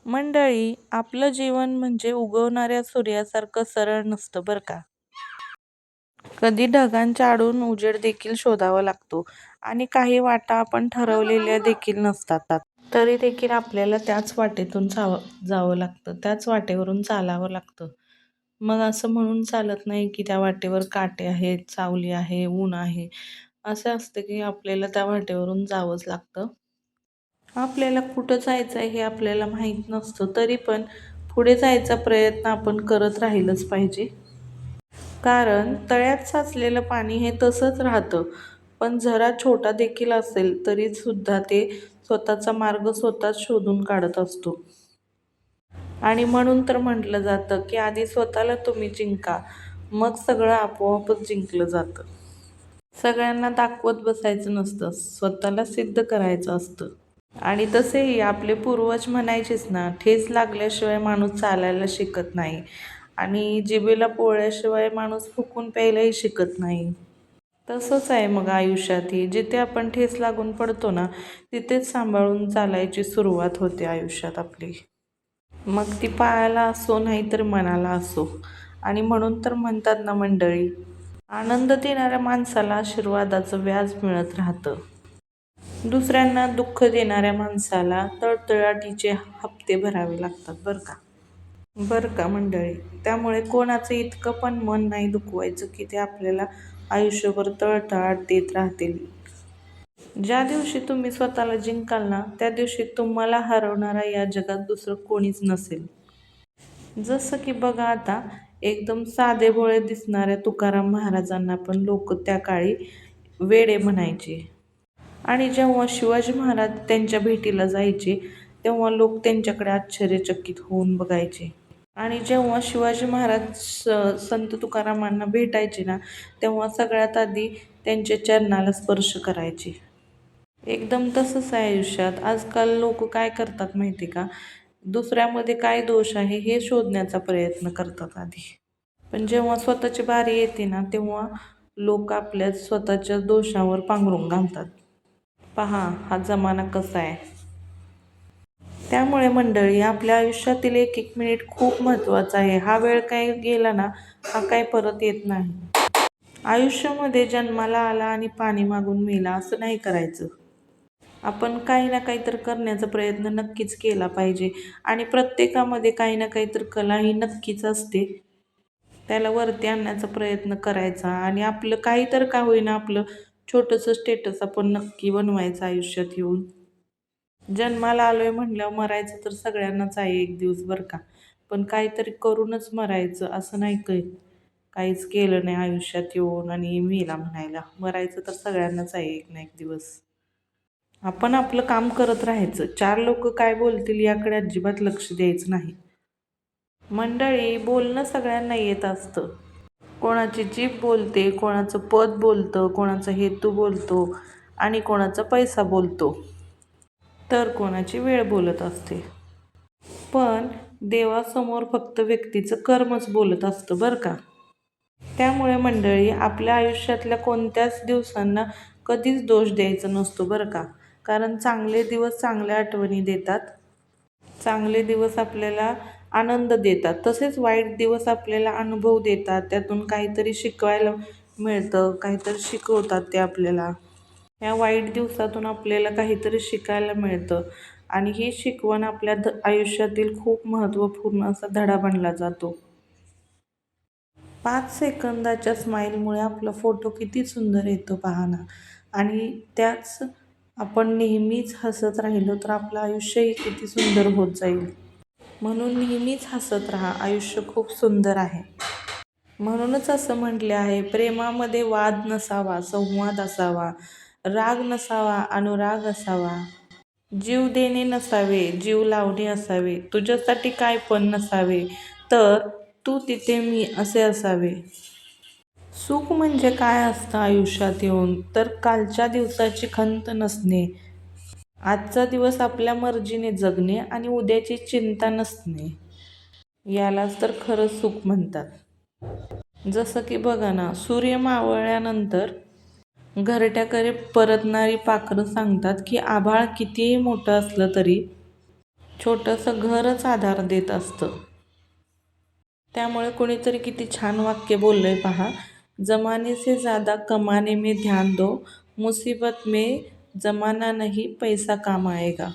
मंडळी, आपलं जीवन म्हणजे उगवणाऱ्या सूर्यासारखं सरळ नसतं बरं का. कधी ढगांच्या आडून उजेड देखील शोधावा लागतो आणि काही वाटा आपण ठरवलेल्या देखील नसतात. तरी देखील आपल्याला त्याच वाटेतून जावं लागतं, त्याच वाटेवरून चालावं लागतं. मग असं म्हणून चालत नाही की त्या वाटेवर काटे आहेत, सावली आहे, ऊन आहे. असं असतं की आपल्याला त्या वाटेवरून जावंच लागतं. आपल्याला कुठं जायचं आहे हे आपल्याला माहीत नसतं, तरी पण पुढे जायचा प्रयत्न आपण करत राहिलंच पाहिजे. कारण तळ्यात साचलेलं पाणी हे तसंच राहतं, पण झरा छोटा देखील असेल तरी सुद्धा ते स्वतःचा मार्ग स्वतःच शोधून काढत असतो. आणि म्हणून तर म्हटलं जातं की आधी स्वतःला तुम्ही जिंका, मग सगळं आपोआपच जिंकलं जातं. सगळ्यांना दाखवत बसायचं नसतं, स्वतःला सिद्ध करायचं असतं. आणि तसेही आपले पूर्वज म्हणायचेच ना, ठेच लागल्याशिवाय माणूस चालायला शिकत नाही आणि जिभेला पोळल्याशिवाय माणूस फुकून प्यायलाही शिकत नाही. तसंच आहे मग आयुष्यातही, जिथे आपण ठेच लागून पडतो ना, तिथेच सांभाळून चालायची सुरुवात होते आयुष्यात आपली. मग ती पायाला असो नाहीतर मनाला असो. आणि म्हणून तर म्हणतात ना मंडळी, आनंद देणाऱ्या माणसाला आशीर्वादाचं व्याज मिळत राहतं. दुसऱ्यांना दुःख देणाऱ्या माणसाला तळतळाटीचे हप्ते भरावे लागतात बरं का मंडळी. त्यामुळे कोणाचं इतकं पण मन नाही दुखवायचं की ते आपल्याला आयुष्यभर तळतळाट देत राहतील. ज्या दिवशी तुम्ही स्वतःला जिंकाल ना, त्या दिवशी तुम्हाला हरवणारा या जगात दुसरं कोणीच नसेल. जसं की बघा आता, एकदम साधेभोळे दिसणाऱ्या तुकाराम महाराजांना पण लोक त्या काळी वेडे म्हणायचे. आणि जेव्हा शिवाजी महाराज त्यांच्या भेटीला जायचे, तेव्हा लोक त्यांच्याकडे आश्चर्यचकित होऊन बघायचे. आणि जेव्हा शिवाजी महाराज संत तुकारामांना भेटायचे ना, तेव्हा सगळ्यात आधी त्यांच्या चरणाला स्पर्श करायचे. एकदम तसंच आहे आयुष्यात. आजकाल लोक काय करतात माहिती का, दुसऱ्यामध्ये काय दोष आहे हे शोधण्याचा प्रयत्न करतात आधी. पण जेव्हा स्वतःची बारी येते ना, तेव्हा लोक आपल्या स्वतःच्या दोषावर पांघरून घालतात. पहा हा जमाना कसा आहे. त्यामुळे मंडळी, आपल्या आयुष्यातील एक एक मिनिट खूप महत्त्वाचा आहे. हा वेळ काय गेला ना, हा काय परत येत नाही. आयुष्यामध्ये जन्माला आला आणि पाणी मागून मेला असं नाही करायचं. आपण काही ना काहीतरी करण्याचा प्रयत्न नक्कीच केला पाहिजे. आणि प्रत्येकामध्ये काही ना काहीतरी कला ही नक्कीच असते. त्याला वरती आणण्याचा प्रयत्न करायचा आणि आपलं काहीतरी का होईना आपलं छोटंसं स्टेटस आपण नक्की बनवायचं आयुष्यात येऊन. जन्माला आलोय म्हणल्यावर मरायचं तर सगळ्यांनाच आहे एक दिवस बरं का. पण काहीतरी करूनच मरायचं, असं नाही काहीच केलं नाही आयुष्यात येऊन आणि मेला म्हणायला. मरायचं तर सगळ्यांनाच आहे एक ना एक दिवस. आपण आपलं काम करत राहायचं. चार लोक काय बोलतील याकडे अजिबात लक्ष द्यायचं नाही. मंडळी, बोलणं सगळ्यांना येत असतं. कोणाची जीभ बोलते, कोणाचं पद बोलतं, कोणाचा हेतू बोलतो आणि कोणाचा पैसा बोलतो, तर कोणाची वेळ बोलत असते. पण देवासमोर फक्त व्यक्तीचं कर्मच बोलत असतं बरं का. त्यामुळे मंडळी, आपल्या आयुष्यातल्या कोणत्याच दिवसांना कधीच दोष द्यायचा नसतो बरं का. कारण चांगले दिवस चांगल्या आठवणी देतात, चांगले दिवस आपल्याला आनंद देतात. तसेच वाईट दिवस आपल्याला अनुभव देतात, त्यातून काहीतरी शिकवायला मिळतं, काहीतरी शिकवतात ते आपल्याला. या वाईट दिवसातून आपल्याला काहीतरी शिकायला मिळतं आणि ही शिकवण आपल्या आयुष्यातील खूप महत्त्वपूर्ण असा धडा बनला जातो. 5 सेकंदाच्या स्माईलमुळे आपला फोटो किती सुंदर येतो पहा ना. आणि त्याच आपण नेहमीच हसत राहिलो तर आपलं आयुष्यही किती सुंदर होत जाईल. म्हणून नेहमीच हसत राहा, आयुष्य खूप सुंदर आहे. म्हणूनच असं म्हटले आहे, प्रेमामध्ये वाद नसावा, संवाद असावा, राग नसावा, अनुराग असावा. जीव देणे नसावे, जीव लावणे असावे. तुझ्यासाठी काय पण नसावे, तर तू तिथे मी असे असावे. सुख म्हणजे काय असतं आयुष्यात येऊन, तर कालच्या दिवसाची खंत नसणे, आजचा दिवस आपल्या मर्जीने जगणे आणि उद्याची चिंता नसणे, यालाच तर खरं सुख म्हणतात. जसं की बघा ना, सूर्य मावळल्यानंतर घरट्याकडे परतणारी पाखरं सांगतात की आभाळ कितीही मोठं असलं तरी छोटंसं घरच आधार देत असतं. त्यामुळे कोणीतरी किती छान वाक्य बोललंय पहा. जमाने से ज़्यादा कमाने में ध्यान दो, मुसीबत में जमाना नहीं पैसा काम आएगा.